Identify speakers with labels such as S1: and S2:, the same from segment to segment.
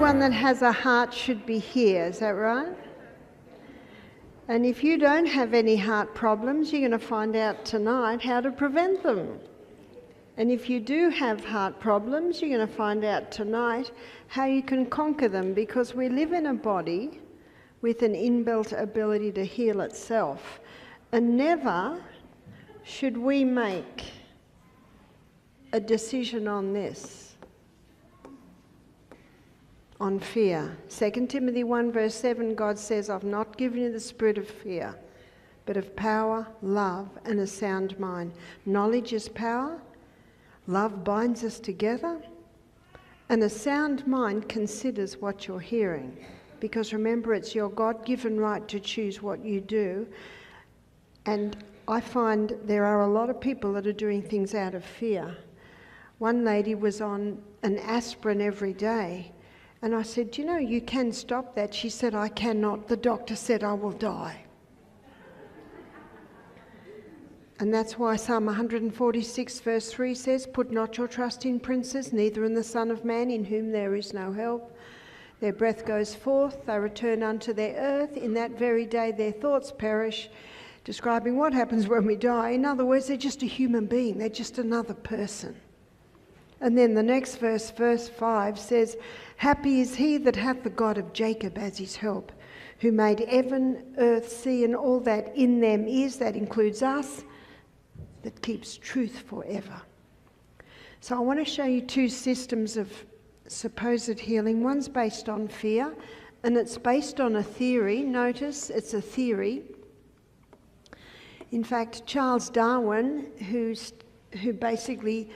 S1: everyone that has a heart should be here, is that right? And if you don't have any heart problems, you're going to find out tonight how to prevent them. And if you do have heart problems, you're going to find out tonight how you can conquer them, because we live in a body with an inbuilt ability to heal itself. And never should we make a decision on this, on fear. 2 Timothy 1 verse 7, God says, I've not given you the spirit of fear, but of power, love, and a sound mind. Knowledge is power. Love binds us together, and a sound mind considers what you're hearing. Because remember, it's your God-given right to choose what you do. And I find there are a lot of people that are doing things out of fear. One lady was on an aspirin every day, and I said, you know, you can stop that. She said, I cannot. The doctor said I will die. And that's why Psalm 146 verse 3 says, put not your trust in princes, neither in the Son of Man, in whom there is no help. Their breath goes forth, they return unto their earth. In that very day their thoughts perish, describing what happens when we die. In other words, they're just a human being, they're just another person. And then the next verse, verse 5 says, happy is he that hath the God of Jacob as his help, who made heaven, earth, sea, and all that in them is, that includes us, that keeps truth forever. So I want to show you two systems of supposed healing. One's based on fear, and it's based on a theory. Notice it's a theory. In fact, Charles Darwin, who basically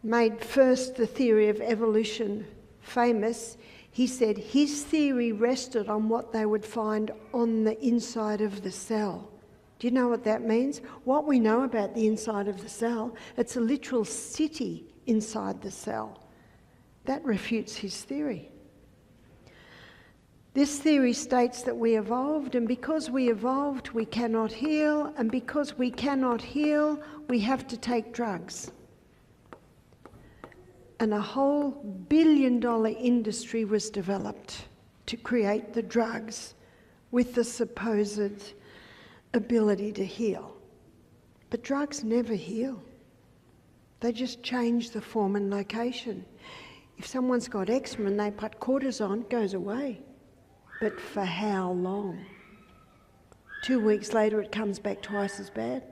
S1: made first the theory of evolution famous, he said his theory rested on what they would find on the inside of the cell. Do you know what that means? What we know about the inside of the cell, it's a literal city inside the cell. That refutes his theory. This theory states that we evolved, and because we evolved, we cannot heal, and because we cannot heal, we have to take drugs. And a whole billion-dollar industry was developed to create the drugs with the supposed ability to heal. But drugs never heal. They just change the form and location. If someone's got eczema and they put cortisone, it goes away. But for how long? 2 weeks later it comes back twice as bad.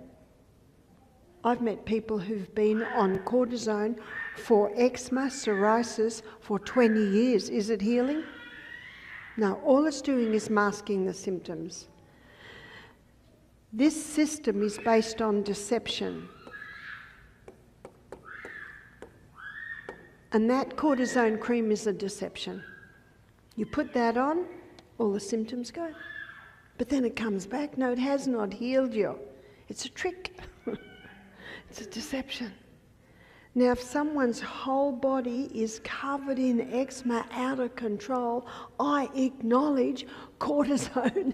S1: I've met people who've been on cortisone for eczema, psoriasis for 20 years. Is it healing? No, all it's doing is masking the symptoms. This system is based on deception. And that cortisone cream is a deception. You put that on, all the symptoms go. But then it comes back. No, it has not healed you. It's a trick. It's a deception. Now, if someone's whole body is covered in eczema, out of control, I acknowledge cortisone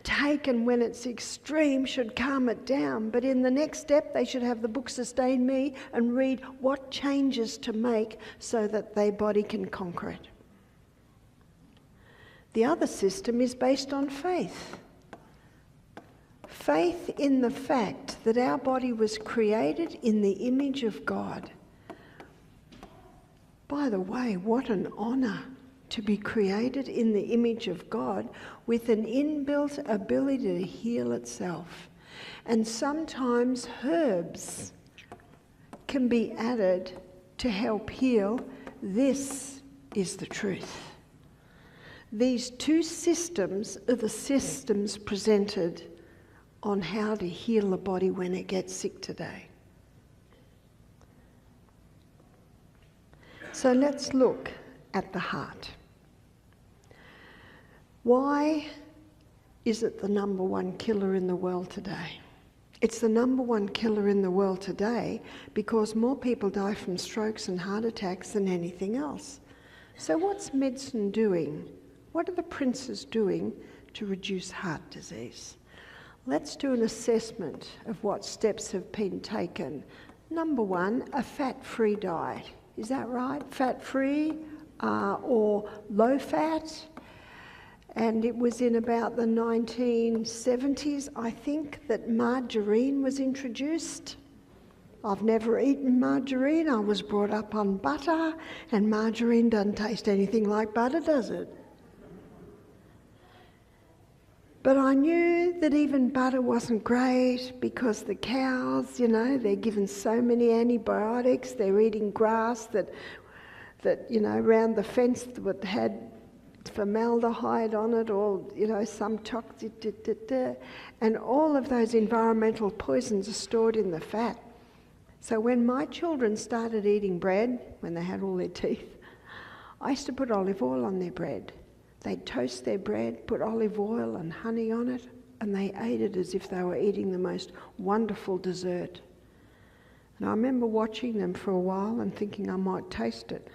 S1: taken when it's extreme should calm it down. But in the next step, they should have the book Sustain Me and read what changes to make so that their body can conquer it. The other system is based on faith. Faith in the fact that our body was created in the image of God. By the way, what an honour to be created in the image of God with an inbuilt ability to heal itself. And sometimes herbs can be added to help heal. This is the truth. These two systems are the systems presented on how to heal the body when it gets sick today. So let's look at the heart. Why is it the number one killer in the world today? It's the number one killer in the world today because more people die from strokes and heart attacks than anything else. So what's medicine doing? What are the princes doing to reduce heart disease? Let's do an assessment of what steps have been taken. Number one, a fat-free diet. Is that right? Fat-free, or low fat. And it was in about the 1970s, I think, that margarine was introduced. I've never eaten margarine. I was brought up on butter, and margarine doesn't taste anything like butter, does it? But I knew that even butter wasn't great because the cows, they're given so many antibiotics. They're eating grass that around the fence that had formaldehyde on it, or some toxic, and all of those environmental poisons are stored in the fat. So when my children started eating bread, when they had all their teeth, I used to put olive oil on their bread. They'd toast their bread, put olive oil and honey on it, and they ate it as if they were eating the most wonderful dessert. And I remember watching them for a while and thinking I might taste it.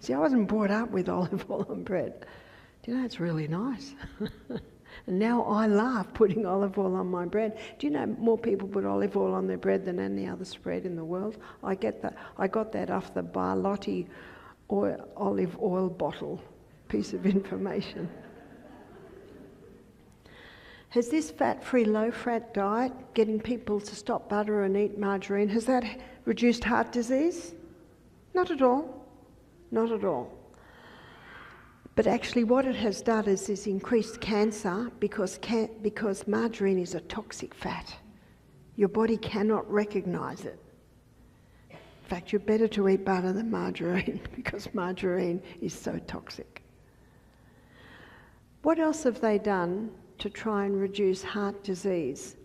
S1: See, I wasn't brought up with olive oil on bread. Do you know, it's really nice. And now I love putting olive oil on my bread. Do you know more people put olive oil on their bread than any other spread in the world? I got that off the Barlotti olive oil bottle. Piece of information. Has this fat-free, low-fat diet, getting people to stop butter and eat margarine, has that reduced heart disease? Not at all. Not at all. But actually what it has done is increased cancer because margarine is a toxic fat. Your body cannot recognise it. In fact, you're better to eat butter than margarine because margarine is so toxic. What else have they done to try and reduce heart disease?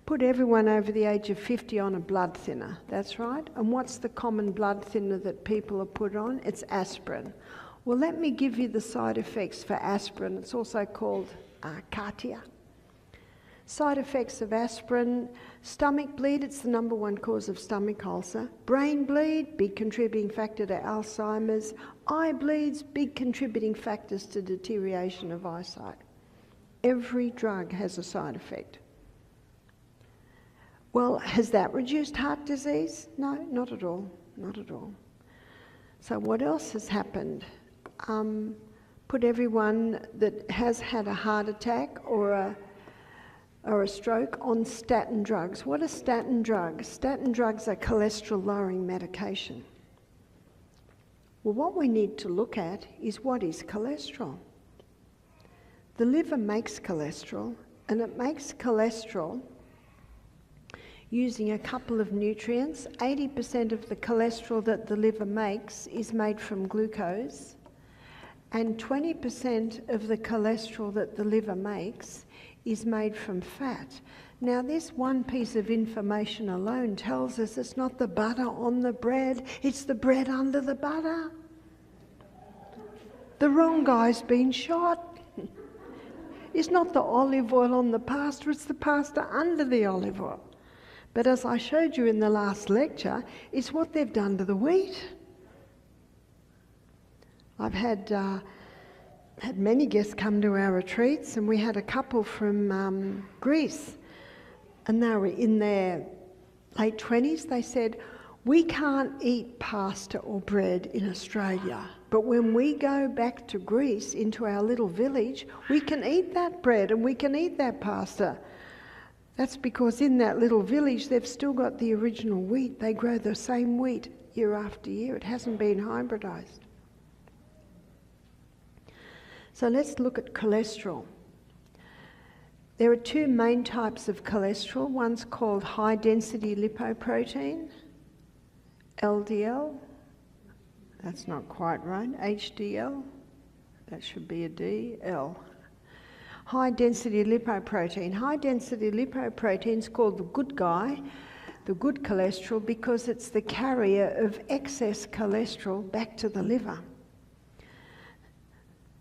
S1: Put everyone over the age of 50 on a blood thinner, that's right. And what's the common blood thinner that people are put on? It's aspirin. Well, let me give you the side effects for aspirin. It's also called Cartia. Side effects of aspirin: stomach bleed, it's the number one cause of stomach ulcer. Brain bleed, big contributing factor to Alzheimer's. Eye bleeds, big contributing factors to deterioration of eyesight. Every drug has a side effect. Well, has that reduced heart disease? No, not at all, not at all. So what else has happened? Put everyone that has had a heart attack or a stroke on statin drugs. What are statin drugs? Statin drugs are cholesterol-lowering medication. Well, what we need to look at is what is cholesterol. The liver makes cholesterol, and it makes cholesterol using a couple of nutrients. 80% of the cholesterol that the liver makes is made from glucose, and 20% of the cholesterol that the liver makes is made from fat. Now, this one piece of information alone tells us it's not the butter on the bread, it's the bread under the butter. The wrong guy's been shot. It's not the olive oil on the pasta, it's the pasta under the olive oil. But as I showed you in the last lecture, it's what they've done to the wheat. I've had many guests come to our retreats, and we had a couple from Greece, and they were in their late 20s. They said, we can't eat pasta or bread in Australia, but when we go back to Greece into our little village, we can eat that bread and we can eat that pasta. That's because in that little village they've still got the original wheat. They grow the same wheat year after year. It hasn't been hybridised. So let's look at cholesterol. There are two main types of cholesterol. One's called high density lipoprotein, LDL. That's not quite right. HDL. That should be a D. L. High density lipoprotein. High density lipoprotein is called the good guy, the good cholesterol, because it's the carrier of excess cholesterol back to the liver.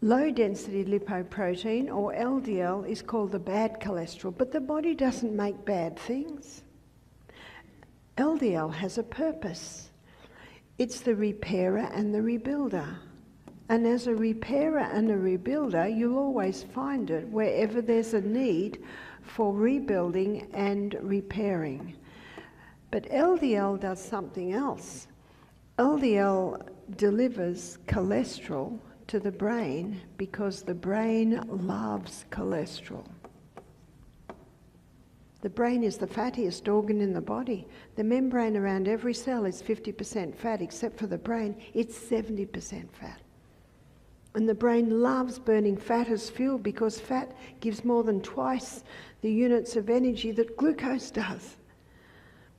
S1: Low density lipoprotein, or LDL, is called the bad cholesterol, but the body doesn't make bad things. LDL has a purpose. It's the repairer and the rebuilder. And as a repairer and a rebuilder, you'll always find it wherever there's a need for rebuilding and repairing. But LDL does something else. LDL delivers cholesterol to the brain because the brain loves cholesterol. The brain is the fattiest organ in the body. The membrane around every cell is 50% fat, except for the brain, it's 70% fat. And the brain loves burning fat as fuel because fat gives more than twice the units of energy that glucose does.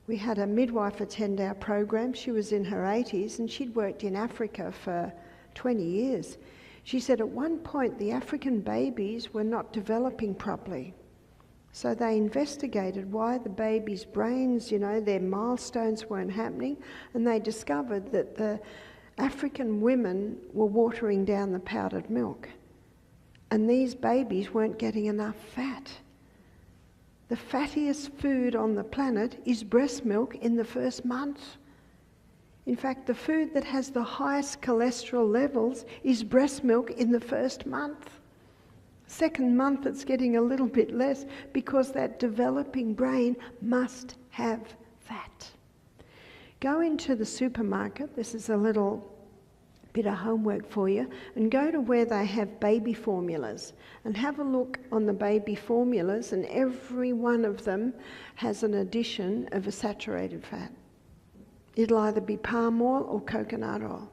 S1: We had a midwife attend our program. She was in her 80s and she'd worked in Africa for 20 years. She said at one point the African babies were not developing properly. So they investigated why the babies' brains, their milestones weren't happening, and they discovered that the African women were watering down the powdered milk, and these babies weren't getting enough fat. The fattiest food on the planet is breast milk in the first month. In fact, the food that has the highest cholesterol levels is breast milk in the first month. Second month it's getting a little bit less because that developing brain must have fat. Go into the supermarket, this is a little bit of homework for you, and go to where they have baby formulas and have a look on the baby formulas, and every one of them has an addition of a saturated fat. It'll either be palm oil or coconut oil,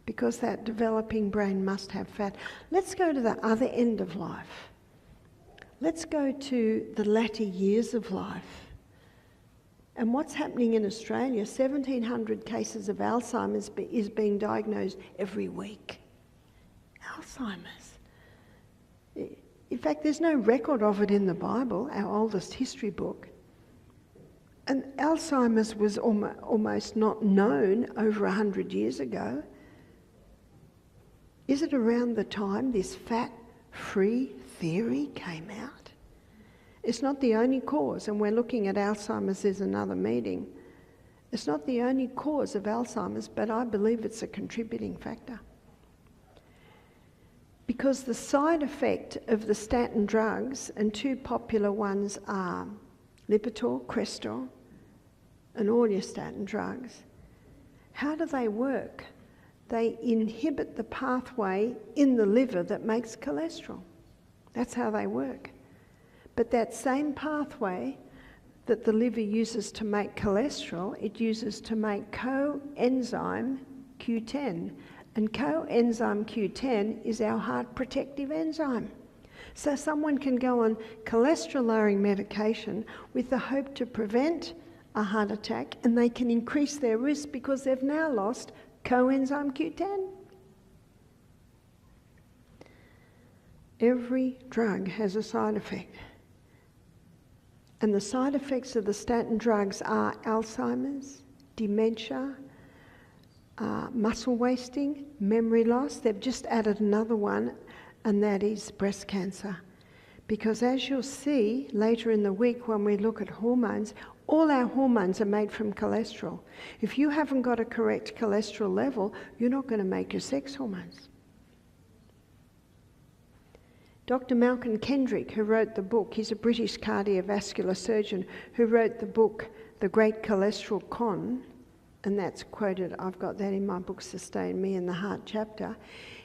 S1: because that developing brain must have fat. Let's go to the other end of life. Let's go to the latter years of life. And what's happening in Australia, 1,700 cases of Alzheimer's is being diagnosed every week. Alzheimer's. In fact, there's no record of it in the Bible, our oldest history book. And Alzheimer's was almost not known over 100 years ago. Is it around the time this fat-free theory came out? It's not the only cause, and we're looking at Alzheimer's as another meeting. It's not the only cause of Alzheimer's, but I believe it's a contributing factor. Because the side effect of the statin drugs, and two popular ones are Lipitor, Crestor, and all your statin drugs, how do they work? They inhibit the pathway in the liver that makes cholesterol. That's how they work. But that same pathway that the liver uses to make cholesterol, it uses to make coenzyme Q10. And coenzyme Q10 is our heart protective enzyme. So someone can go on cholesterol-lowering medication with the hope to prevent a heart attack, and they can increase their risk because they've now lost coenzyme Q10. Every drug has a side effect. And the side effects of the statin drugs are Alzheimer's, dementia, muscle wasting, memory loss. They've just added another one, and that is breast cancer. Because as you'll see later in the week when we look at hormones, all our hormones are made from cholesterol. If you haven't got a correct cholesterol level, you're not going to make your sex hormones. Dr. Malcolm Kendrick, who wrote the book, he's a British cardiovascular surgeon who wrote the book, The Great Cholesterol Con, and that's quoted, I've got that in my book, Sustain Me, in the Heart chapter.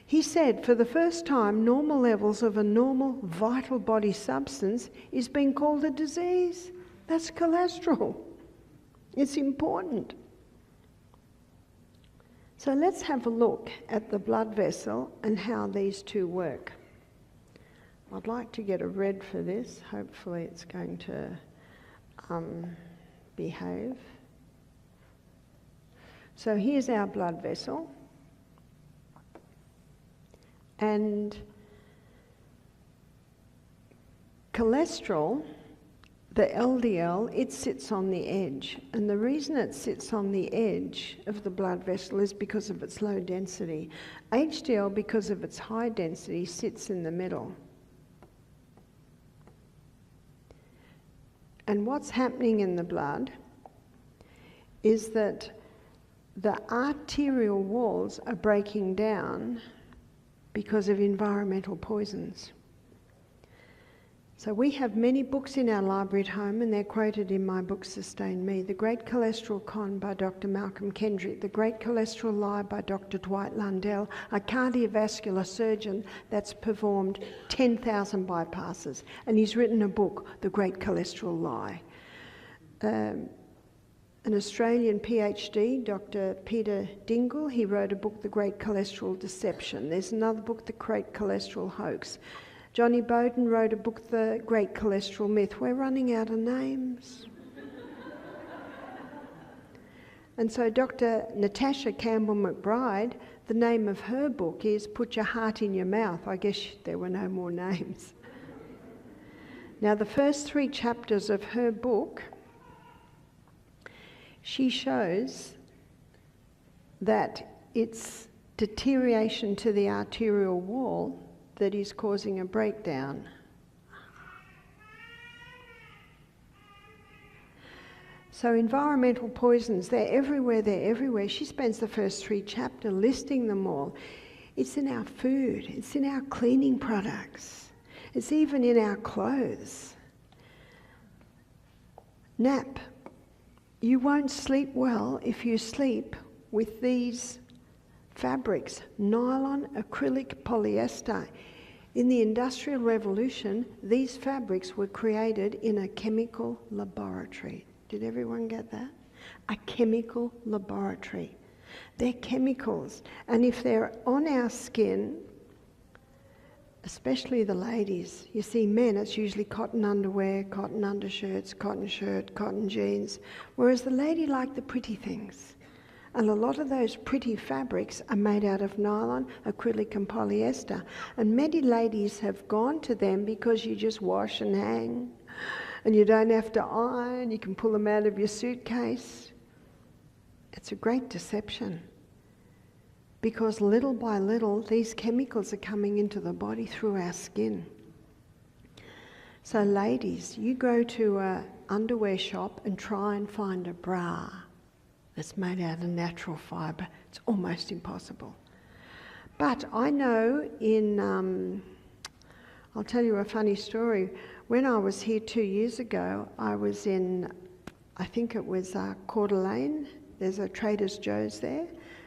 S1: He said, for the first time, normal levels of a normal vital body substance is being called a disease. That's cholesterol. It's important. So let's have a look at the blood vessel and how these two work. I'd like to get a red for this. Hopefully it's going to behave. So here's our blood vessel. And cholesterol, the LDL, it sits on the edge. And the reason it sits on the edge of the blood vessel is because of its low density. HDL, because of its high density, sits in the middle. And what's happening in the blood is that the arterial walls are breaking down because of environmental poisons. So we have many books in our library at home, and they're quoted in my book, Sustain Me. The Great Cholesterol Con by Dr. Malcolm Kendrick, The Great Cholesterol Lie by Dr. Dwight Lundell, a cardiovascular surgeon that's performed 10,000 bypasses, and he's written a book, The Great Cholesterol Lie. An Australian PhD, Dr. Peter Dingle, he wrote a book, The Great Cholesterol Deception. There's another book, The Great Cholesterol Hoax. Johnny Bowden wrote a book, The Great Cholesterol Myth. We're running out of names. And so Dr. Natasha Campbell McBride, the name of her book is Put Your Heart in Your Mouth. I guess there were no more names. Now, the first 3 chapters of her book, she shows that it's deterioration to the arterial wall that is causing a breakdown. So environmental poisons, they're everywhere. She spends the first 3 chapters listing them all. It's in our food, it's in our cleaning products, it's even in our clothes. Nap. You won't sleep well if you sleep with these fabrics, nylon, acrylic, polyester. In the Industrial Revolution, these fabrics were created in a chemical laboratory. Did everyone get that? A chemical laboratory. They're chemicals, and if they're on our skin, especially the ladies, you see men, it's usually cotton underwear, cotton undershirts, cotton shirt, cotton jeans, whereas the lady like the pretty things. And a lot of those pretty fabrics are made out of nylon, acrylic and polyester. And many ladies have gone to them because you just wash and hang and you don't have to iron, you can pull them out of your suitcase. It's a great deception because little by little these chemicals are coming into the body through our skin. So ladies, you go to an underwear shop and try and find a bra that's made out of natural fibre. It's almost impossible. But I know I'll tell you a funny story. When I was here 2 years ago, I was in, I think it was Coeur d'Alene. There's a Trader's Joe's there.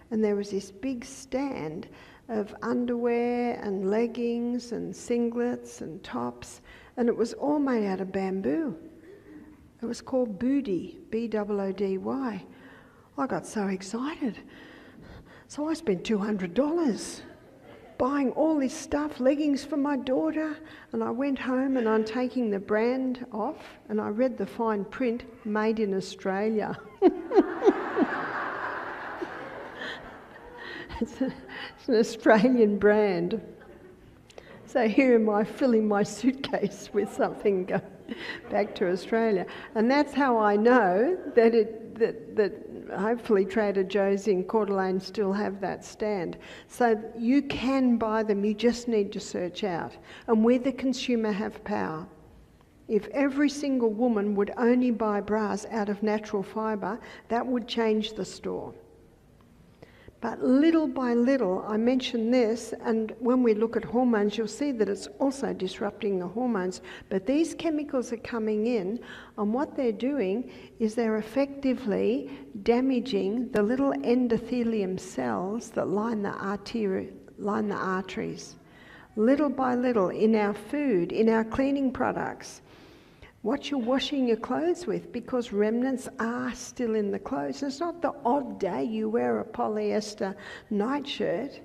S1: And there was this big stand of underwear and leggings and singlets and tops. And it was all made out of bamboo. It was called Boody, B-O-O-D-Y. I got so excited. So I spent $200 buying all this stuff, leggings for my daughter, and I went home and I'm taking the brand off and I read the fine print, made in Australia. It's an Australian brand. So here am I filling my suitcase with something back to Australia. And that's how I know that hopefully Trader Joe's in Coeur d'Alene still have that stand. So you can buy them, you just need to search out. And we the consumer have power. If every single woman would only buy bras out of natural fibre, that would change the store. But little by little, I mentioned this, and when we look at hormones, you'll see that it's also disrupting the hormones. But these chemicals are coming in, and what they're doing is they're effectively damaging the little endothelium cells that line the arteries. Little by little, in our food, in our cleaning products, what you're washing your clothes with, because remnants are still in the clothes. It's not the odd day you wear a polyester nightshirt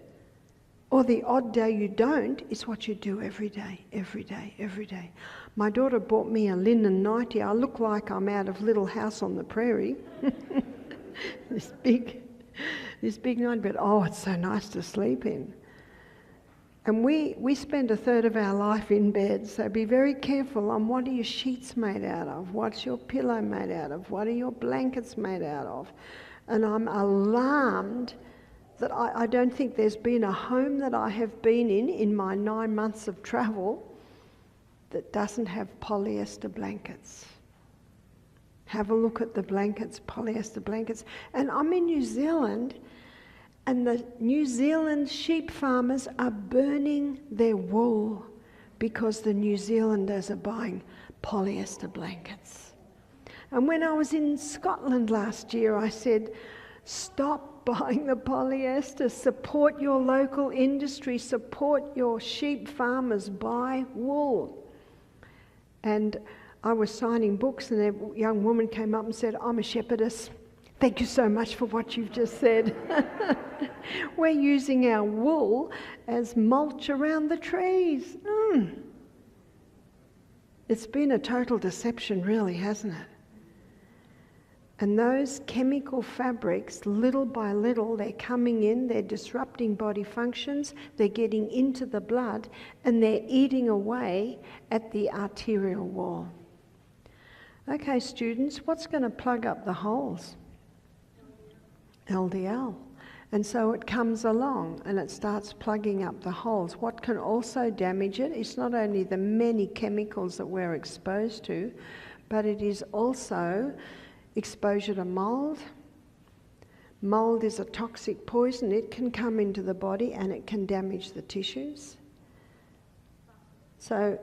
S1: or the odd day you don't. It's what you do every day, every day, every day. My daughter bought me a linen nightie. I look like I'm out of Little House on the Prairie. this big nightie, but oh, it's so nice to sleep in. And we spend a third of our life in bed, so be very careful on what are your sheets made out of, what's your pillow made out of, what are your blankets made out of. And I'm alarmed that I don't think there's been a home that I have been in my 9 months of travel that doesn't have polyester blankets. Have a look at the blankets, polyester blankets. And I'm in New Zealand, and the New Zealand sheep farmers are burning their wool because the New Zealanders are buying polyester blankets. And when I was in Scotland last year, I said, stop buying the polyester, support your local industry, support your sheep farmers, buy wool. And I was signing books and a young woman came up and said, I'm a shepherdess. Thank you so much for what you've just said. We're using our wool as mulch around the trees. It's been a total deception, really, hasn't it? And those chemical fabrics, little by little, they're coming in, they're disrupting body functions, they're getting into the blood, and they're eating away at the arterial wall. Okay, students, what's going to plug up the holes? LDL. And so it comes along and it starts plugging up the holes. What can also damage it is not only the many chemicals that we're exposed to, but it is also exposure to mold. Mold is a toxic poison. It can come into the body and it can damage the tissues. So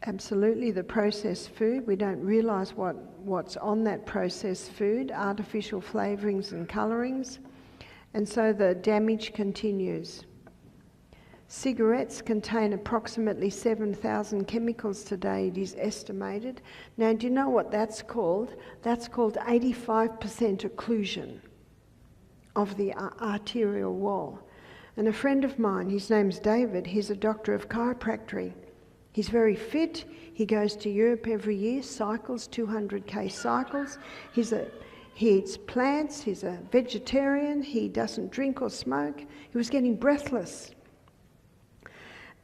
S1: absolutely the processed food, we don't realise what's on that processed food, artificial flavourings and colourings, and so the damage continues. Cigarettes contain approximately 7,000 chemicals today, it is estimated. Now, do you know what that's called? That's called 85% occlusion of the arterial wall. And a friend of mine, his name's David, he's a doctor of chiropractic. He's very fit, he goes to Europe every year, cycles, 200k cycles. He eats plants, he's a vegetarian, he doesn't drink or smoke. He was getting breathless.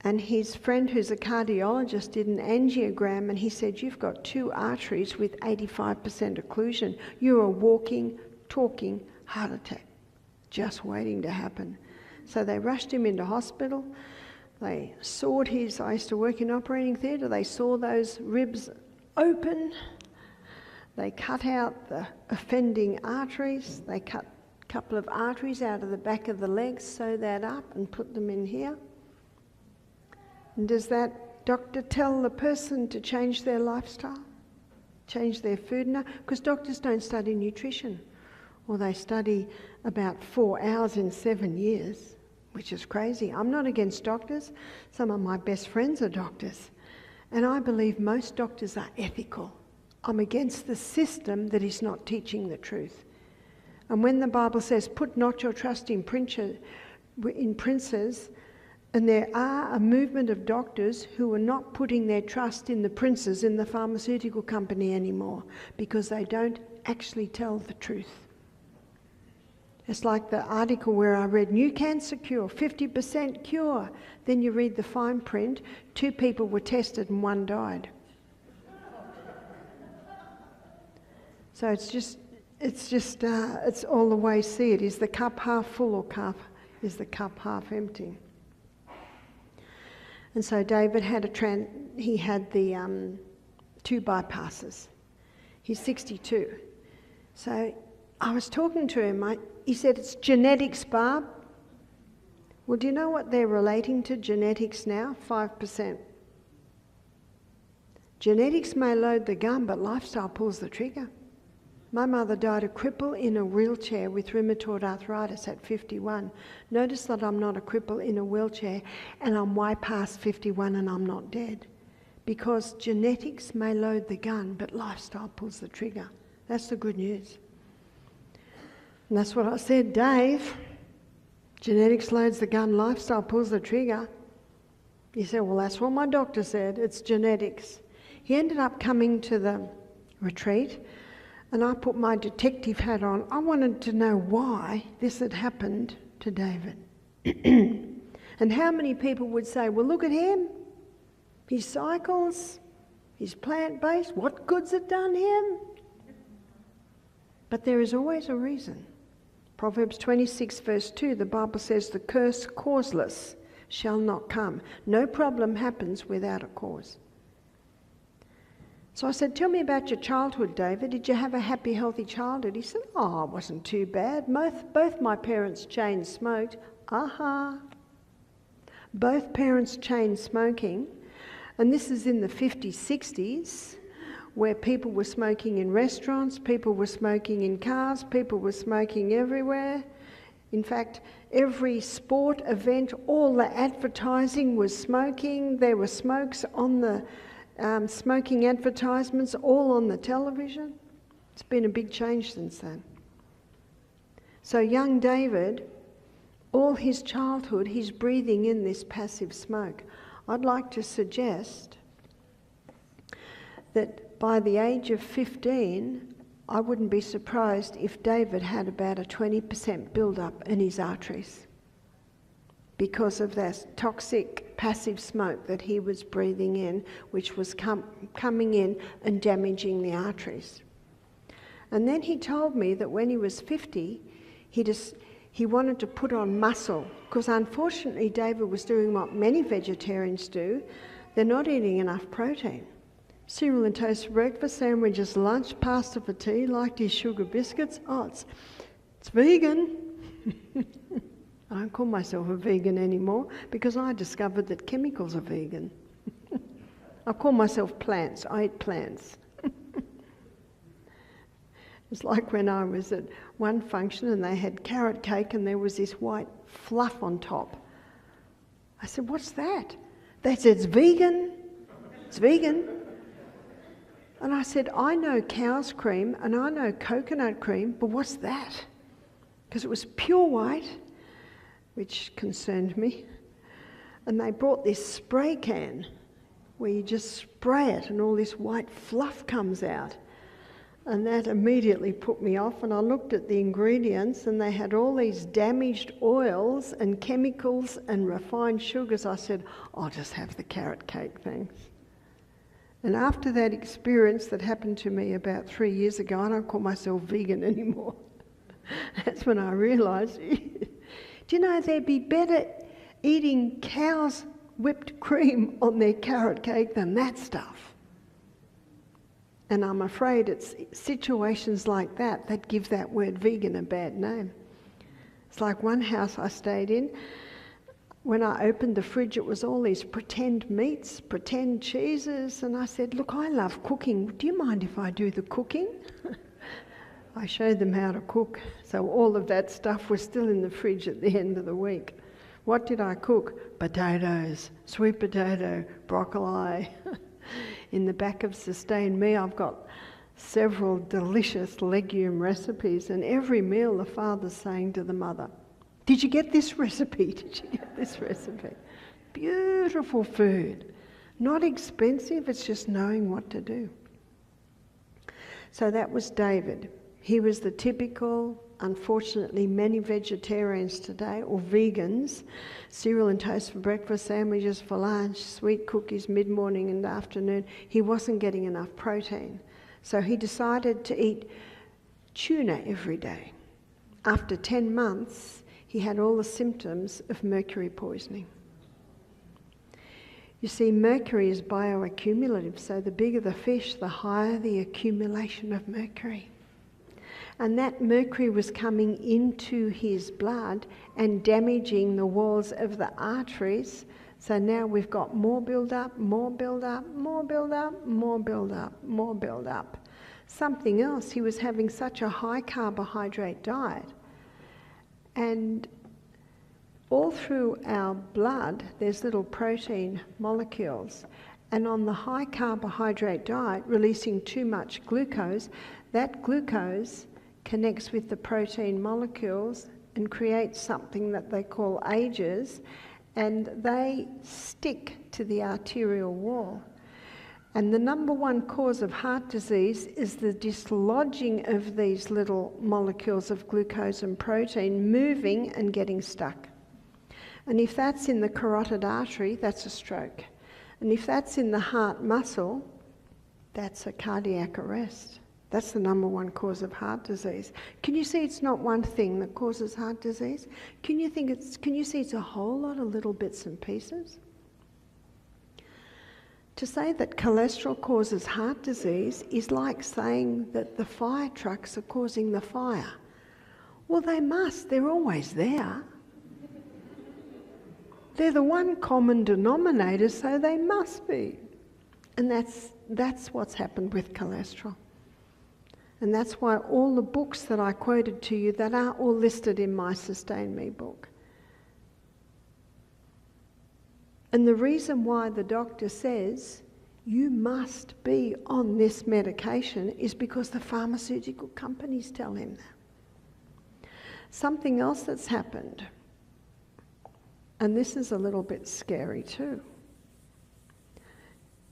S1: And his friend, who's a cardiologist, did an angiogram and he said, you've got 2 arteries with 85% occlusion. You're a walking, talking heart attack, just waiting to happen. So they rushed him into hospital. They sawed his, I used to work in operating theatre, they saw those ribs open. They cut out the offending arteries. They cut a couple of arteries out of the back of the legs, sew that up and put them in here. And does that doctor tell the person to change their lifestyle? Change their food? No, because doctors don't study nutrition. Or they study about 4 hours in 7 years, which is crazy. I'm not against doctors. Some of my best friends are doctors. And I believe most doctors are ethical. I'm against the system that is not teaching the truth. And when the Bible says, put not your trust in princes, and there are a movement of doctors who are not putting their trust in the princes in the pharmaceutical company anymore because they don't actually tell the truth. It's like the article where I read, new cancer cure, 50% cure. Then you read the fine print, 2 people were tested and 1 died. So it's all the way see it. Is the cup half full or is the cup half empty? And so David had he had the 2 bypasses. He's 62. So I was talking to him. He said, it's genetics, Barb. Well, do you know what they're relating to genetics now? 5%. Genetics may load the gun, but lifestyle pulls the trigger. My mother died a cripple in a wheelchair with rheumatoid arthritis at 51. Notice that I'm not a cripple in a wheelchair and I'm way past 51 and I'm not dead. Because genetics may load the gun, but lifestyle pulls the trigger. That's the good news. And that's what I said, Dave. Genetics loads the gun, lifestyle pulls the trigger. He said, well, that's what my doctor said. It's genetics. He ended up coming to the retreat. And I put my detective hat on. I wanted to know why this had happened to David. And how many people would say, well, look at him. He cycles. He's plant-based. What good's it done him? But there is always a reason. Proverbs 26 verse 2, the Bible says, the curse causeless shall not come. No problem happens without a cause. So I said, tell me about your childhood, David. Did you have a happy, healthy childhood? He said, oh, it wasn't too bad. Both my parents chain smoked. Aha. Both parents chain smoking, and this is in the 50s, 60s, where people were smoking in restaurants, people were smoking in cars, people were smoking everywhere. In fact, every sport event, all the advertising was smoking. There were smokes on the smoking advertisements, all on the television. It's been a big change since then. So young David, all his childhood, he's breathing in this passive smoke. I'd like to suggest that by the age of 15, I wouldn't be surprised if David had about a 20% build-up in his arteries because of that toxic passive smoke that he was breathing in, which was coming in and damaging the arteries. And then he told me that when he was 50, he wanted to put on muscle, because unfortunately David was doing what many vegetarians do. They're not eating enough protein. Cereal and toast for breakfast, sandwiches, lunch, pasta for tea, liked his sugar biscuits. Oh, it's vegan. I don't call myself a vegan anymore because I discovered that chemicals are vegan. I call myself plants. I eat plants. It's like when I was at one function and they had carrot cake and there was this white fluff on top. I said, "What's that?" They said, "It's vegan. It's vegan." And I said, "I know cow's cream and I know coconut cream, but what's that?" Because it was pure white, which concerned me. And they brought this spray can where you just spray it and all this white fluff comes out. And that immediately put me off, and I looked at the ingredients and they had all these damaged oils and chemicals and refined sugars. I said, "I'll just have the carrot cake, thanks." And after that experience that happened to me about 3 years ago, I don't call myself vegan anymore. That's when I realised, do you know, they'd be better eating cow's whipped cream on their carrot cake than that stuff. And I'm afraid it's situations like that that give that word vegan a bad name. It's like one house I stayed in. When I opened the fridge, it was all these pretend meats, pretend cheeses, and I said, "Look, I love cooking. Do you mind if I do the cooking?" I showed them how to cook, so all of that stuff was still in the fridge at the end of the week. What did I cook? Potatoes, sweet potato, broccoli. In the back of Sustain Me, I've got several delicious legume recipes, and every meal the father's saying to the mother, "Did you get this recipe? Did you get this recipe?" Beautiful food. Not expensive, it's just knowing what to do. So that was David. He was the typical, unfortunately, many vegetarians today, or vegans, cereal and toast for breakfast, sandwiches for lunch, sweet cookies mid-morning and afternoon. He wasn't getting enough protein. So he decided to eat tuna every day. After 10 months, he had all the symptoms of mercury poisoning. You see, mercury is bioaccumulative, so the bigger the fish, the higher the accumulation of mercury. And that mercury was coming into his blood and damaging the walls of the arteries. So now we've got more build-up, more build-up, more build-up, more build-up, more build-up. Something else, he was having such a high carbohydrate diet. And all through our blood, there's little protein molecules. And on the high carbohydrate diet, releasing too much glucose, that glucose connects with the protein molecules and creates something that they call ages, and they stick to the arterial wall. And the number one cause of heart disease is the dislodging of these little molecules of glucose and protein moving and getting stuck. And if that's in the carotid artery, that's a stroke. And if that's in the heart muscle, that's a cardiac arrest. That's the number one cause of heart disease. Can you see it's not one thing that causes heart disease? Can you see it's a whole lot of little bits and pieces? To say that cholesterol causes heart disease is like saying that the fire trucks are causing the fire. Well, they must. They're always there. They're the one common denominator, so they must be. And that's what's happened with cholesterol. And that's why all the books that I quoted to you, that are all listed in my Sustain Me book. And the reason why the doctor says you must be on this medication is because the pharmaceutical companies tell him that. Something else that's happened, and this is a little bit scary too,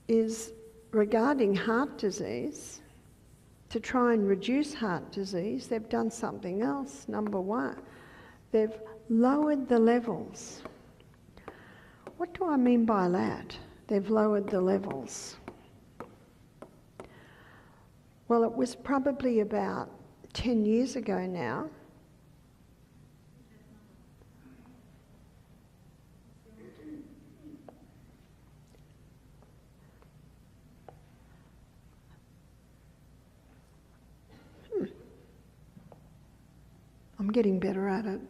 S1: is regarding heart disease. To try and reduce heart disease, they've done something else. Number one, they've lowered the levels. What do I mean by that? They've lowered the levels. Well, it was probably about 10 years ago now. I'm getting better at it.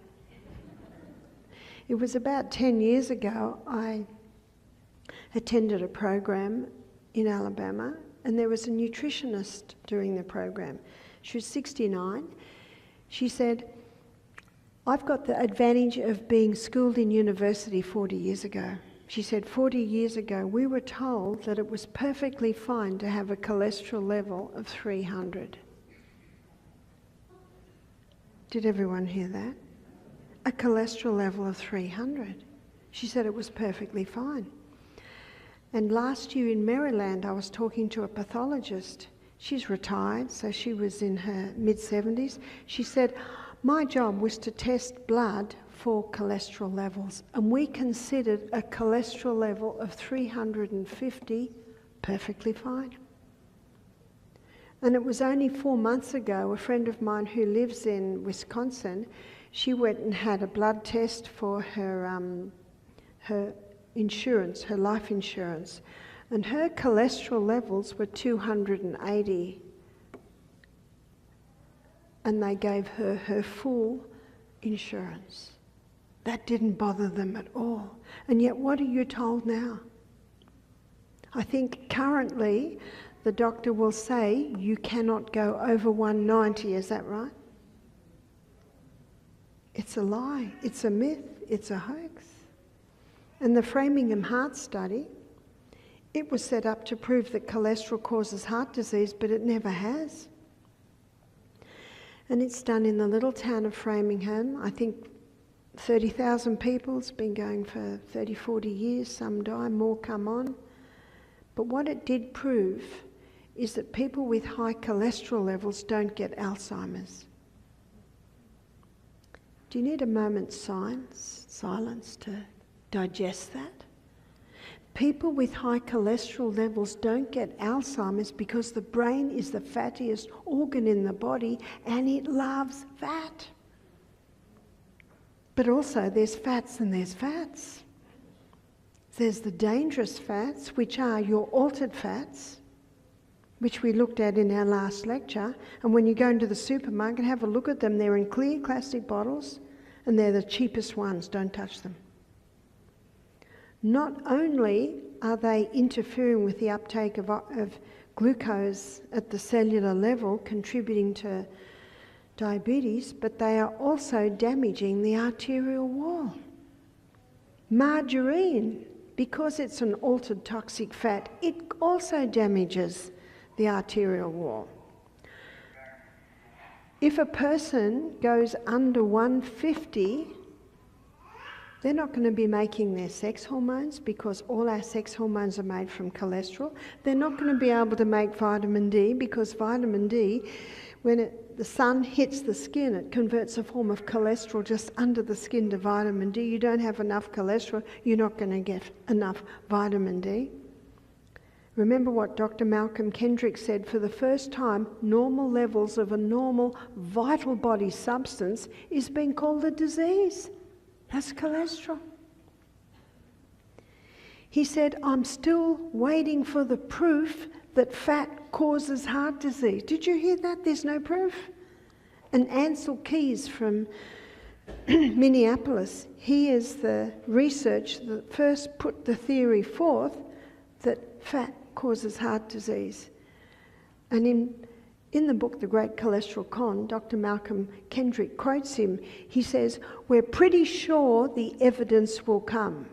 S1: It was about 10 years ago I attended a program in Alabama, and there was a nutritionist during the program. She was 69. She said, I've got the advantage of being schooled in university 40 years ago. She said 40 years ago we were told that it was perfectly fine to have a cholesterol level of 300. Did everyone hear that? A cholesterol level of 300. She said it was perfectly fine. And last year in Maryland, I was talking to a pathologist. She's retired, so she was in her mid-70s. She said, my job was to test blood for cholesterol levels, and we considered a cholesterol level of 350 perfectly fine. And it was only 4 months ago, a friend of mine who lives in Wisconsin, she went and had a blood test for her insurance, her life insurance, and her cholesterol levels were 280. And they gave her her full insurance. That didn't bother them at all. And yet what are you told now? I think currently the doctor will say you cannot go over 190, is that right? It's a lie, it's a myth, it's a hoax. And the Framingham Heart Study, it was set up to prove that cholesterol causes heart disease, but it never has. And it's done in the little town of Framingham. I think 30,000 people. It's been going for 30, 40 years. Some die, more come on. But what it did prove is that people with high cholesterol levels don't get Alzheimer's. Do you need a moment's silence to digest that? People with high cholesterol levels don't get Alzheimer's because the brain is the fattiest organ in the body and it loves fat. But also there's fats and there's fats. There's the dangerous fats, which are your altered fats, which we looked at in our last lecture. And when you go into the supermarket, have a look at them. They're in clear plastic bottles and they're the cheapest ones. Don't touch them. Not only are they interfering with the uptake of glucose at the cellular level, contributing to diabetes, but they are also damaging the arterial wall. Margarine, because it's an altered toxic fat, it also damages the arterial wall. If a person goes under 150, they're not going to be making their sex hormones because all our sex hormones are made from cholesterol. They're not going to be able to make vitamin D because vitamin D, when the sun hits the skin, it converts a form of cholesterol just under the skin to vitamin D. You don't have enough cholesterol, you're not going to get enough vitamin D. Remember what Dr. Malcolm Kendrick said, for the first time, normal levels of a normal vital body substance is being called a disease. That's cholesterol. He said, I'm still waiting for the proof that fat causes heart disease. Did you hear that? There's no proof. And Ansel Keys from Minneapolis. He is the researcher that first put the theory forth that fat causes heart disease. And in the book, The Great Cholesterol Con, Dr. Malcolm Kendrick quotes him. He says, "We're pretty sure the evidence will come."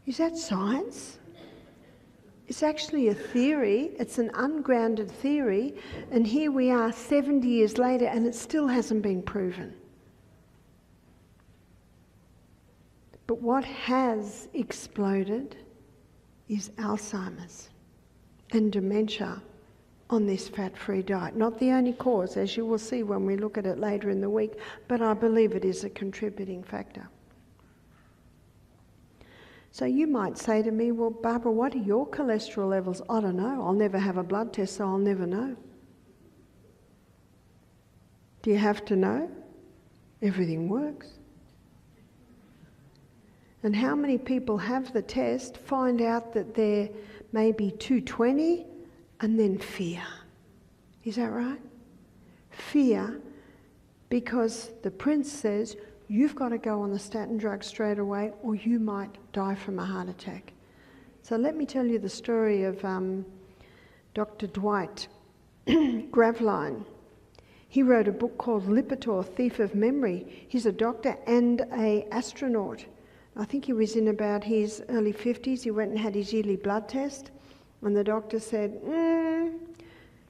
S1: Is that science? It's actually a theory. It's an ungrounded theory. And here we are 70 years later and it still hasn't been proven. But what has exploded is Alzheimer's and dementia on this fat-free diet. Not the only cause, as you will see when we look at it later in the week, but I believe it is a contributing factor. So you might say to me, "Well, Barbara, what are your cholesterol levels?" I don't know. I'll never have a blood test, so I'll never know. Do you have to know? Everything works. And how many people have the test, find out that they're maybe 220, and then fear? Is that right? Fear, because the prince says, "You've got to go on the statin drug straight away or you might die from a heart attack." So let me tell you the story of Dr. Dwight Graveline. He wrote a book called Lipitor, Thief of Memory. He's a doctor and an astronaut. I think he was in about his early 50s. He went and had his yearly blood test and the doctor said,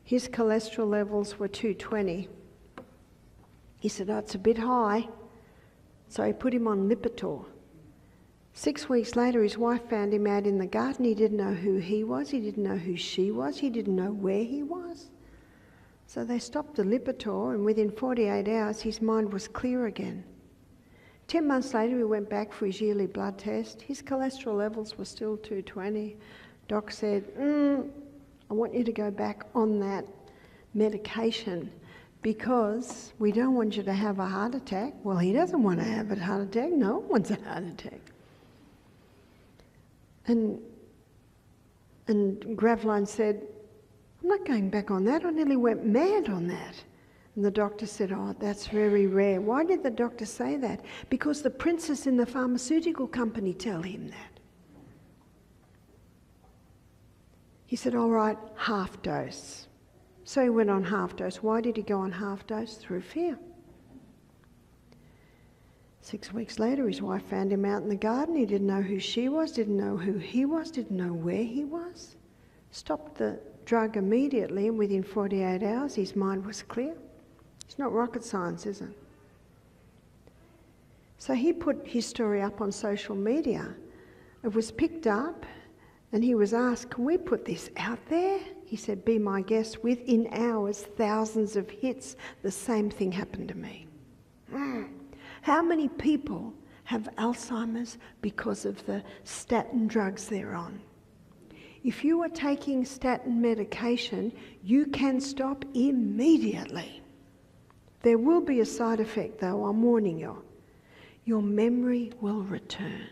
S1: his cholesterol levels were 220. He said, "Oh, it's a bit high." So he put him on Lipitor. 6 weeks later, his wife found him out in the garden. He didn't know who he was. He didn't know who she was. He didn't know where he was. So they stopped the Lipitor, and within 48 hours, his mind was clear again. 10 months later, he went back for his yearly blood test. His cholesterol levels were still 220. Doc said, "I want you to go back on that medication, because we don't want you to have a heart attack." Well, he doesn't want to have a heart attack. No one wants a heart attack. And Graveline said, "I'm not going back on that. I nearly went mad on that." And the doctor said, "Oh, that's very rare." Why did the doctor say that? Because the princes in the pharmaceutical company tell him that. He said, "All right, half dose." So he went on half dose. Why did he go on half dose? Through fear. 6 weeks later, his wife found him out in the garden. He didn't know who she was, didn't know who he was, didn't know where he was. Stopped the drug immediately, and within 48 hours, his mind was clear. It's not rocket science, is it? So he put his story up on social media. It was picked up, and he was asked, "Can we put this out there?" He said, "Be my guest." Within hours, thousands of hits. The same thing happened to me. How many people have Alzheimer's because of the statin drugs they're on? If you are taking statin medication, you can stop immediately. There will be a side effect though, I'm warning you. Your memory will return.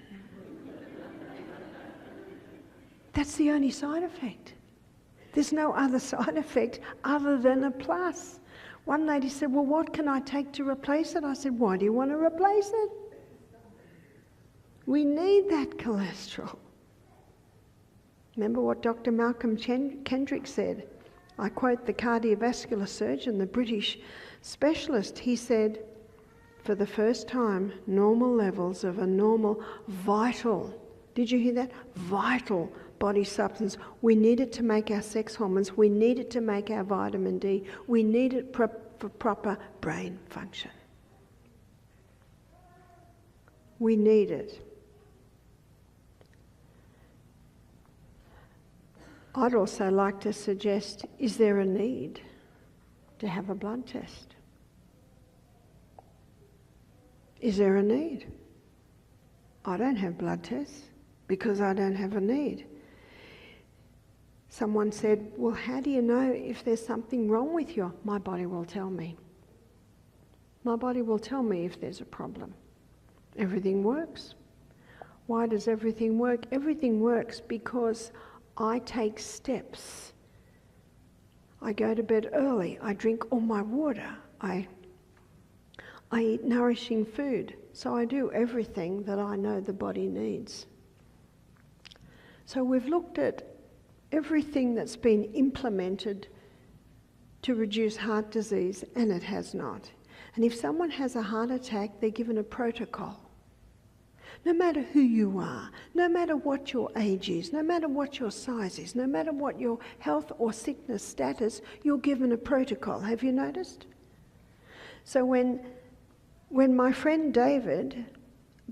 S1: That's the only side effect. There's no other side effect other than a plus. One lady said, "Well, what can I take to replace it?" I said, "Why do you want to replace it? We need that cholesterol." Remember what Dr. Malcolm Kendrick said? I quote the cardiovascular surgeon, the British specialist. He said, "For the first time, normal levels of a normal vital," did you hear that? Vital body substance. We need it to make our sex hormones. We need it to make our vitamin D. We need it for proper brain function. We need it. I'd also like to suggest, is there a need to have a blood test? Is there a need? I don't have blood tests because I don't have a need. Someone said, "Well, how do you know if there's something wrong with you?" My body will tell me. My body will tell me if there's a problem. Everything works. Why does everything work? Everything works because I take steps. I go to bed early. I drink all my water. I I eat nourishing food, so I do everything that I know the body needs. So we've looked at everything that's been implemented to reduce heart disease, and it has not. And if someone has a heart attack, they're given a protocol. No matter who you are, no matter what your age is, no matter what your size is, no matter what your health or sickness status, you're given a protocol. Have you noticed? So when my friend David,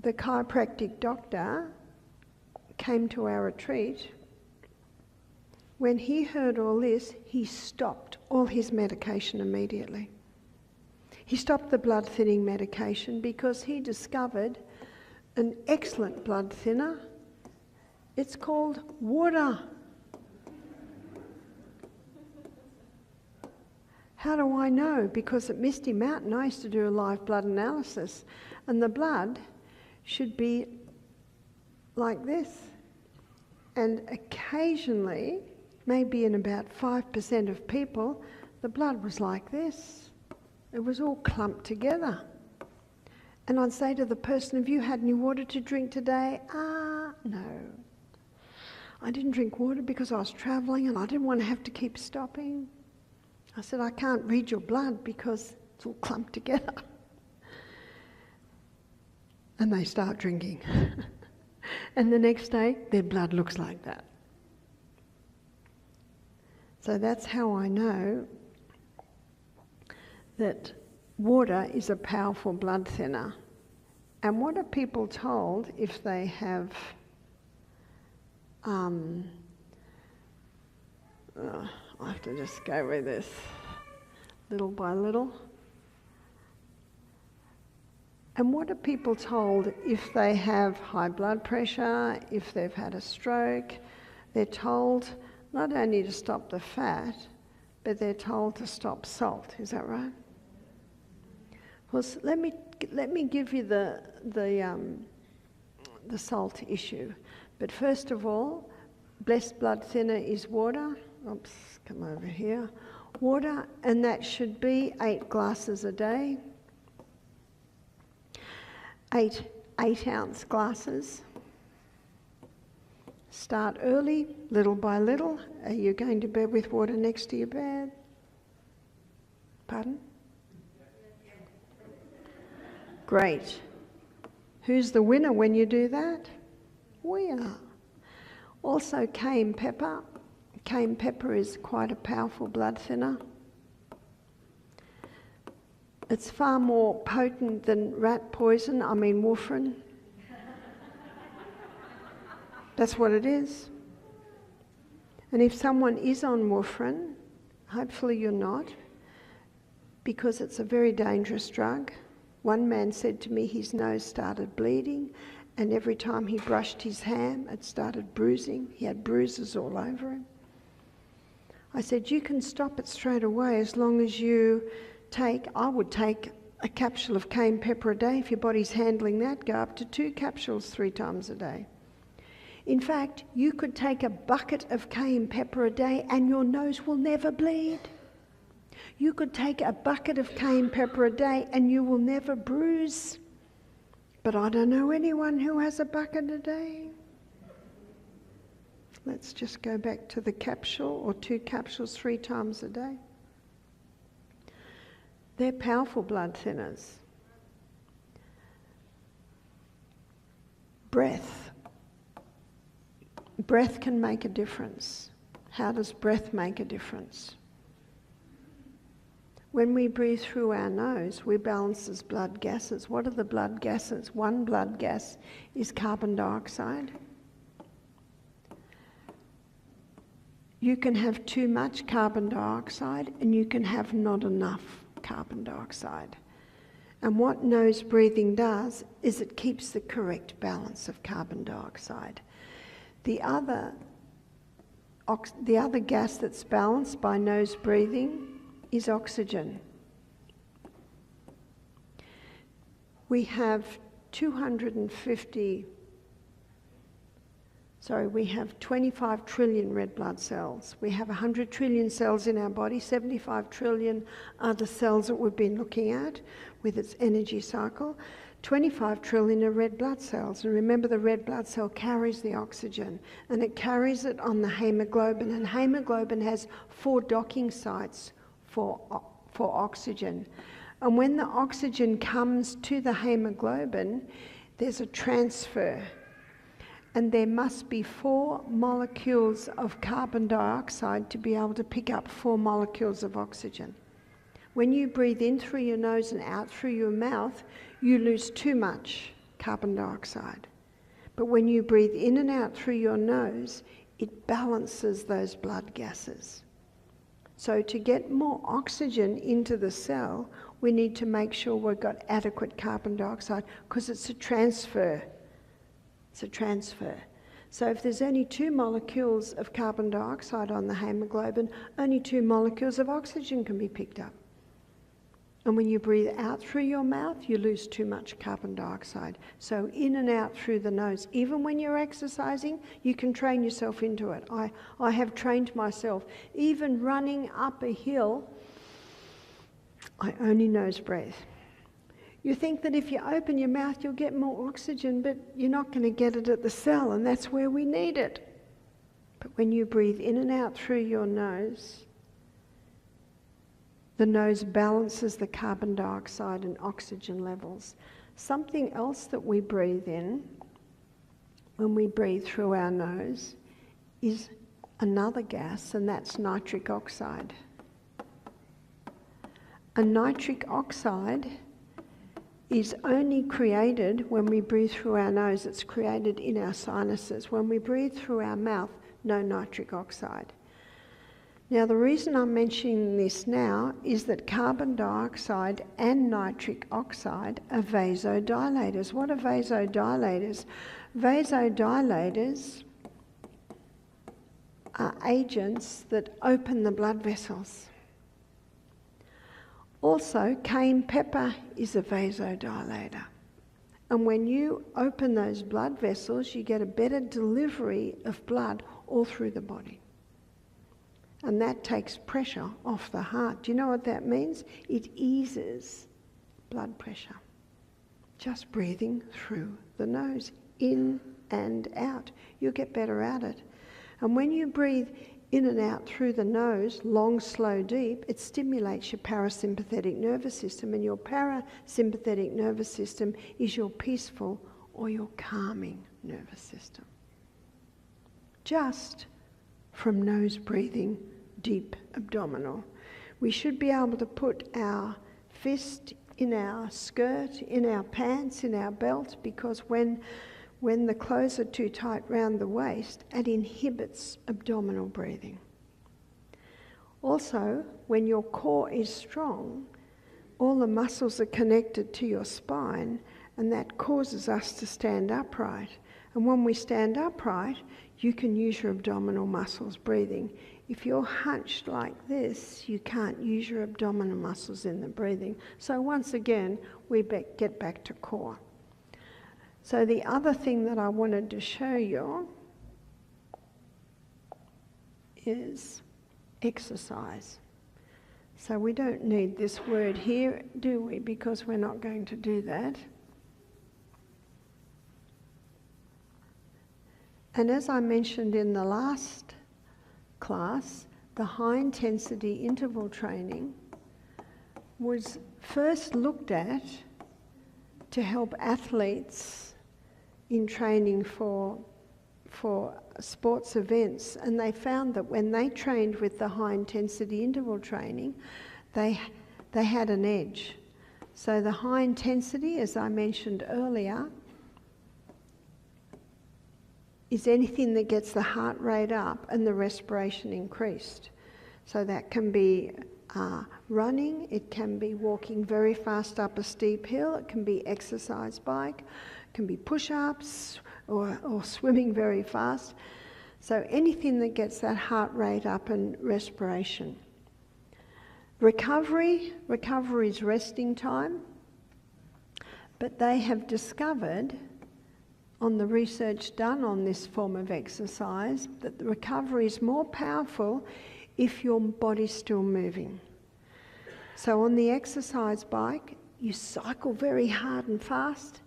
S1: the chiropractic doctor, came to our retreat, when he heard all this, he stopped all his medication immediately. He stopped the blood thinning medication because he discovered an excellent blood thinner. It's called water. How do I know? Because at Misty Mountain I used to do a live blood analysis, and the blood should be like this. And occasionally, maybe in about 5% of people, the blood was like this. It was all clumped together. And I'd say to the person, have you had any water to drink today? No. I didn't drink water because I was travelling and I didn't want to have to keep stopping. I said, I can't read your blood because it's all clumped together. And they start drinking. And the next day, their blood looks like that. So that's how I know that water is a powerful blood thinner. And what are people told if they have I have to just go with this little by little. And what are people told if they have high blood pressure, if they've had a stroke? They're told not only to stop the fat, but they're told to stop salt. Is that right? Well, let me give you the salt issue. But first of all, blessed blood thinner is water. Oops, come over here. Water, and that should be 8 glasses a day. 8 8-ounce glasses. Start early, little by little. Are you going to bed with water next to your bed? Pardon? Great. Who's the winner when you do that? We are. Also cayenne pepper. Cayenne pepper is quite a powerful blood thinner. It's far more potent than rat poison, warfarin. That's what it is. And if someone is on warfarin, hopefully you're not, because it's a very dangerous drug. One man said to me his nose started bleeding, and every time he brushed his ham, it started bruising. He had bruises all over him. I said, you can stop it straight away as long as you I would take a capsule of cayenne pepper a day. If your body's handling that, go up to 2 capsules 3 times a day. In fact, you could take a bucket of cayenne pepper a day and your nose will never bleed. You could take a bucket of cayenne pepper a day and you will never bruise. But I don't know anyone who has a bucket a day. Let's just go back to the capsule, or 2 capsules 3 times a day. They're powerful blood thinners. Breath. Breath can make a difference. How does breath make a difference? When we breathe through our nose, we balance as blood gases. What are the blood gases? One blood gas is carbon dioxide. You can have too much carbon dioxide and you can have not enough carbon dioxide. And what nose breathing does is it keeps the correct balance of carbon dioxide. The other gas that's balanced by nose breathing is oxygen. We have 250 we have 25 trillion red blood cells. We have 100 trillion cells in our body. 75 trillion are the cells that we've been looking at with its energy cycle. 25 trillion are red blood cells. And remember, the red blood cell carries the oxygen, and it carries it on the hemoglobin. And hemoglobin has 4 docking sites for oxygen. And when the oxygen comes to the hemoglobin, there's a transfer. And there must be 4 molecules of carbon dioxide to be able to pick up 4 molecules of oxygen. When you breathe in through your nose and out through your mouth, you lose too much carbon dioxide. But when you breathe in and out through your nose, it balances those blood gases. So to get more oxygen into the cell, we need to make sure we've got adequate carbon dioxide, because it's a transfer. It's a transfer. So if there's only 2 molecules of carbon dioxide on the hemoglobin, only 2 molecules of oxygen can be picked up. And when you breathe out through your mouth, you lose too much carbon dioxide. So in and out through the nose. Even when you're exercising, you can train yourself into it. I have trained myself. Even running up a hill, I only nose breathe. You think that if you open your mouth, you'll get more oxygen, but you're not going to get it at the cell, and that's where we need it. But when you breathe in and out through your nose, the nose balances the carbon dioxide and oxygen levels. Something else that we breathe in when we breathe through our nose is another gas, and that's nitric oxide. And nitric oxide is only created when we breathe through our nose. It's created in our sinuses. When we breathe through our mouth, no nitric oxide. Now, the reason I'm mentioning this now is that carbon dioxide and nitric oxide are vasodilators. What are vasodilators? Vasodilators are agents that open the blood vessels. Also, cayenne pepper is a vasodilator. And when you open those blood vessels, you get a better delivery of blood all through the body. And that takes pressure off the heart. Do you know what that means? It eases blood pressure. Just breathing through the nose, in and out. You'll get better at it. And when you breathe in and out through the nose, long, slow, deep, it stimulates your parasympathetic nervous system. And your parasympathetic nervous system is your peaceful or your calming nervous system. Just from nose breathing, deep abdominal. We should be able to put our fist in our skirt, in our pants, in our belt, because when the clothes are too tight round the waist, it inhibits abdominal breathing. Also, when your core is strong, all the muscles are connected to your spine, and that causes us to stand upright. And when we stand upright, you can use your abdominal muscles breathing. If you're hunched like this, you can't use your abdominal muscles in the breathing. So once again, we get back to core. So the other thing that I wanted to show you is exercise. So we don't need this word here, do we? Because we're not going to do that. And as I mentioned in the last class, the high-intensity interval training was first looked at to help athletes in training for sports events. And they found that when they trained with the high-intensity interval training, they had an edge. So the high intensity, as I mentioned earlier, is anything that gets the heart rate up and the respiration increased. So that can be running, it can be walking very fast up a steep hill, it can be exercise bike, it can be push-ups or swimming very fast. So anything that gets that heart rate up and respiration. Recovery is resting time, but they have discovered on the research done on this form of exercise that the recovery is more powerful if your body's still moving. So on the exercise bike, you cycle very hard and fast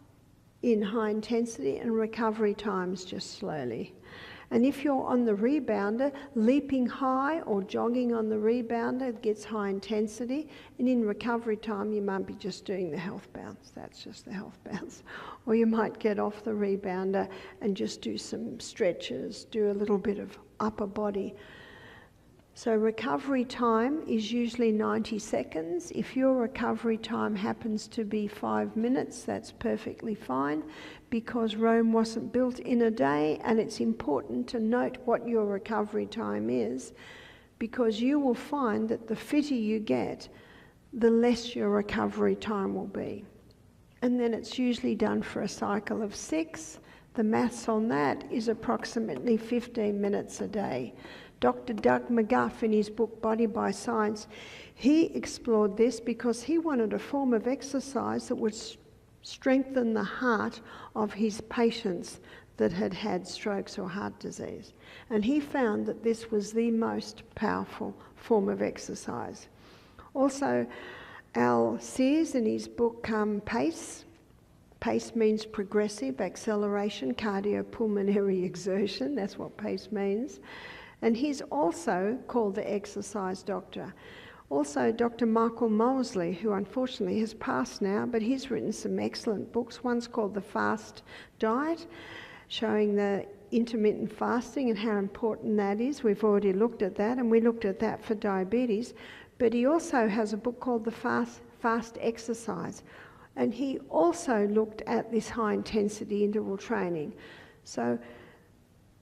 S1: in high intensity, and recovery times just slowly. And if you're on the rebounder, leaping high or jogging on the rebounder gets high intensity, and in recovery time you might be just doing the health bounce. That's just the health bounce. Or you might get off the rebounder and just do some stretches, do a little bit of upper body. So recovery time is usually 90 seconds. If your recovery time happens to be 5 minutes, that's perfectly fine, because Rome wasn't built in a day, and it's important to note what your recovery time is, because you will find that the fitter you get, the less your recovery time will be. And then it's usually done for a cycle of 6. The maths on that is approximately 15 minutes a day. Dr. Doug McGuff, in his book Body by Science, he explored this because he wanted a form of exercise that would strengthen the heart of his patients that had had strokes or heart disease. And he found that this was the most powerful form of exercise. Also, Al Sears, in his book PACE, PACE means progressive acceleration cardiopulmonary exertion, that's what PACE means. And he's also called the exercise doctor. Also, Dr. Michael Mosley, who unfortunately has passed now, but he's written some excellent books. One's called The Fast Diet, showing the intermittent fasting and how important that is. We've already looked at that, and we looked at that for diabetes. But he also has a book called The Fast Exercise, and he also looked at this high-intensity interval training. So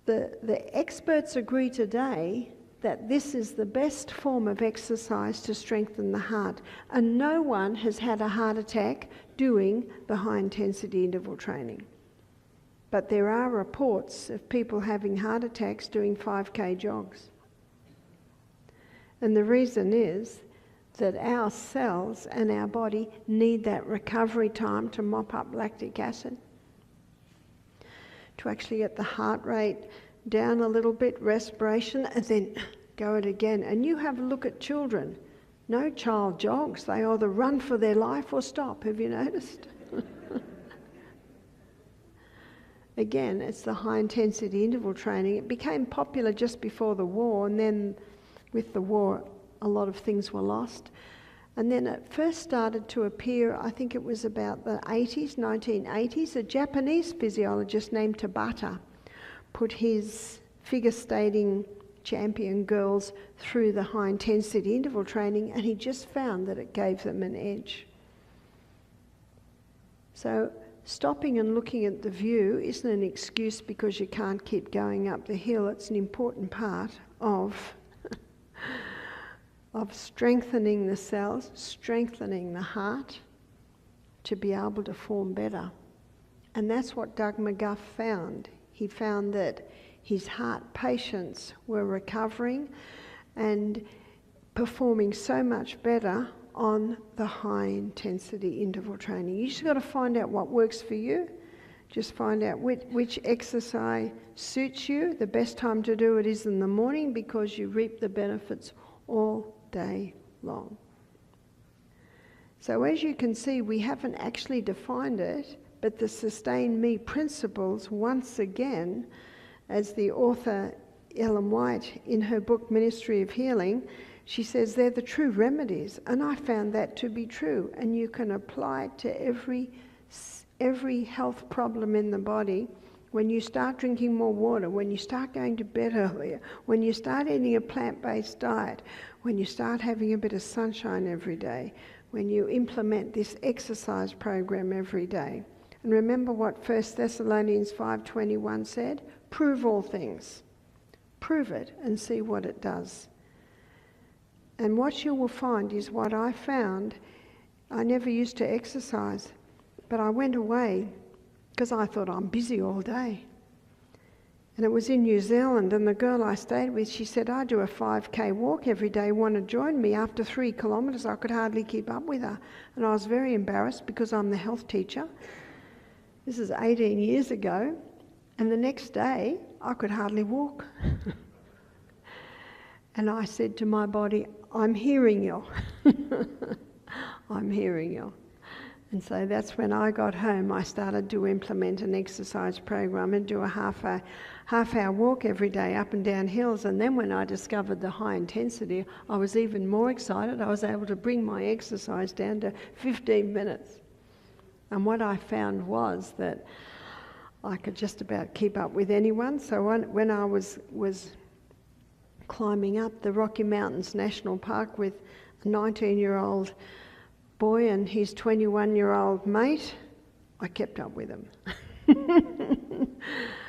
S1: the experts agree today that this is the best form of exercise to strengthen the heart, and no one has had a heart attack doing the high-intensity interval training. But there are reports of people having heart attacks doing 5K jogs. And the reason is that our cells and our body need that recovery time to mop up lactic acid, to actually get the heart rate down a little bit, respiration, and then go it again. And you have a look at children. No child jogs. They either run for their life or stop. Have you noticed? Again, it's the high-intensity interval training. It became popular just before the war, and then with the war, a lot of things were lost. And then it first started to appear, I think it was about the 80s, 1980s. A Japanese physiologist named Tabata put his figure-skating champion girls through the high-intensity interval training, and he just found that it gave them an edge. So stopping and looking at the view isn't an excuse because you can't keep going up the hill. It's an important part of strengthening the cells, strengthening the heart to be able to form better. And that's what Doug McGuff found. He found that his heart patients were recovering and performing so much better on the high-intensity interval training. You just got to find out what works for you. Just find out which exercise suits you. The best time to do it is in the morning because you reap the benefits all day long. So as you can see, we haven't actually defined it, but the Sustain Me principles, once again, as the author Ellen White in her book Ministry of Healing, she says they're the true remedies, and I found that to be true, and you can apply it to every health problem in the body. When you start drinking more water, when you start going to bed earlier, when you start eating a plant-based diet, when you start having a bit of sunshine every day, when you implement this exercise program every day. And remember what 1 Thessalonians 5:21 said? Prove all things. Prove it and see what it does. And what you will find is what I found. I never used to exercise, but I went away because I thought I'm busy all day. And it was in New Zealand, and the girl I stayed with, she said, I do a 5K walk every day, want to join me? After 3 kilometres, I could hardly keep up with her. And I was very embarrassed because I'm the health teacher. This is 18 years ago, and the next day I could hardly walk. And I said to my body, I'm hearing you. I'm hearing you. And so that's when I got home, I started to implement an exercise program and do a half-hour walk every day up and down hills. And then when I discovered the high intensity, I was even more excited. I was able to bring my exercise down to 15 minutes. And what I found was that I could just about keep up with anyone. So when I was climbing up the Rocky Mountains National Park with a 19-year-old boy and his 21-year-old mate, I kept up with him.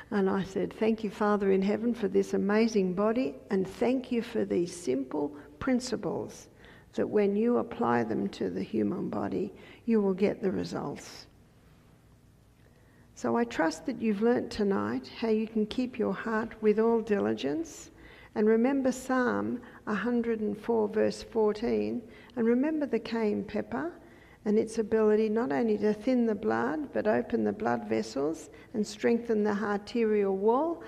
S1: And I said, thank you, Father in heaven, for this amazing body, and thank you for these simple principles that when you apply them to the human body, you will get the results. So I trust that you've learnt tonight how you can keep your heart with all diligence. And remember Psalm 104 verse 14, and remember the cayenne pepper and its ability not only to thin the blood, but open the blood vessels and strengthen the arterial wall,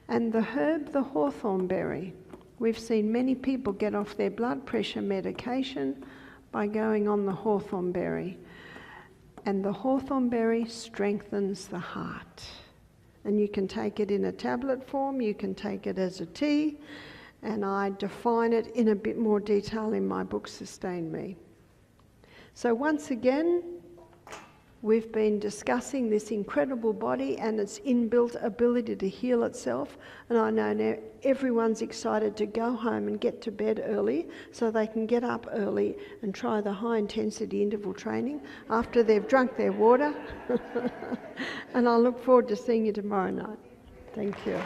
S1: and the herb, the hawthorn berry. We've seen many people get off their blood pressure medication by going on the hawthorn berry. And the hawthorn berry strengthens the heart. And you can take it in a tablet form, you can take it as a tea, and I define it in a bit more detail in my book, Sustain Me. So once again, we've been discussing this incredible body and its inbuilt ability to heal itself. And I know now everyone's excited to go home and get to bed early so they can get up early and try the high intensity interval training after they've drunk their water. And I look forward to seeing you tomorrow night. Thank you.